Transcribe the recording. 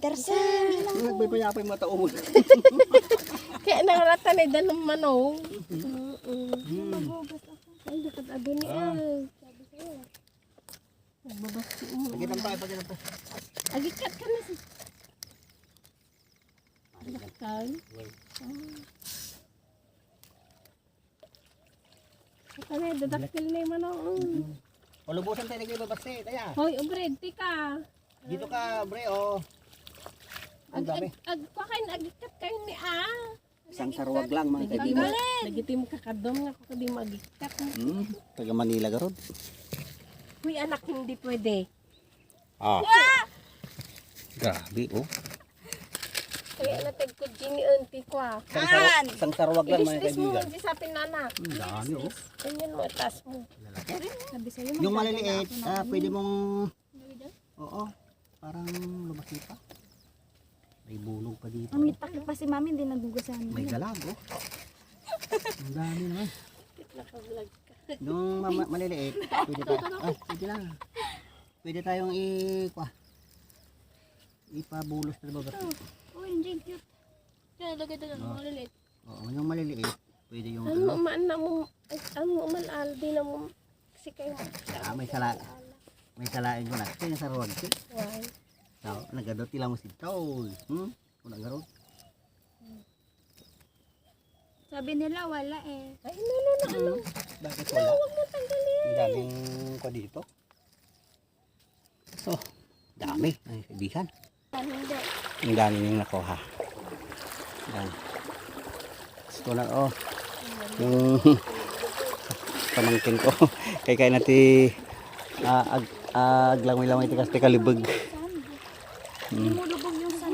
Tersan. Nagbaybayapay mata mo. Kaya nangaratan ay danong manong. Magugas ako. Ay, dapat agad ni ay. Sabi sa'yo. Nagbabasti mo. Pagitan pa, pagitan pa. Agikat ka na si. Agikat. Kaya dadakil na yung manong. Palubusan tayo nagay babasti. Kaya. Hoy, obred, tika. Dito ka, bre, oh. Ang dami. Agpakain, agikat kayo ni ah. Isang sarwag lang mga Nagitim kaibigan. nagitim kakadom nga ko kadi magikat. Taga Manila ka ron. Uy, anak, hindi pwede. Ah. Grabe, oh. Kaya natag ko gini auntie ko ah. Isang sarwag lang mga Ilis mo kaibigan. hindi sa atin nana. Ang dami, oh. Ganyan mo, taas mo. Sabi sa'yo. Yung maliliit, pwede mong... Oo, parang lumaki pa. May bulog pa dito. Ang takip pa si mami, hindi nagugasan. May galag, oh. Ang dami naman. Naka-vlog ka. Yung maliliit, pwede tayo. Pwede lang. Pwede tayong ipabulos na ba? Oh, hindi cute. Kaya lagay doon ang maliliit. Oo, yung maliliit, pwede yung Ano man na mo, ano mo man aldi na mo. Kasi kayo may salain ko na. Kaya sa ruwag ko. Why? So, nagadot lang mo si Tol. Kung nagarot. Sabi nila wala eh. Ay, ano. Bakit wala? Huwag mo tanggalin. Ang daming ko dito. So, dami. Ay, kaibigan. Hindi. Ang dami niyong nakuha. Yan. Gusto na, oh. Yung pamangkin ko. Kaya nati aglangoy-langoy tikas ti kalibag. Lumulubog yung sand.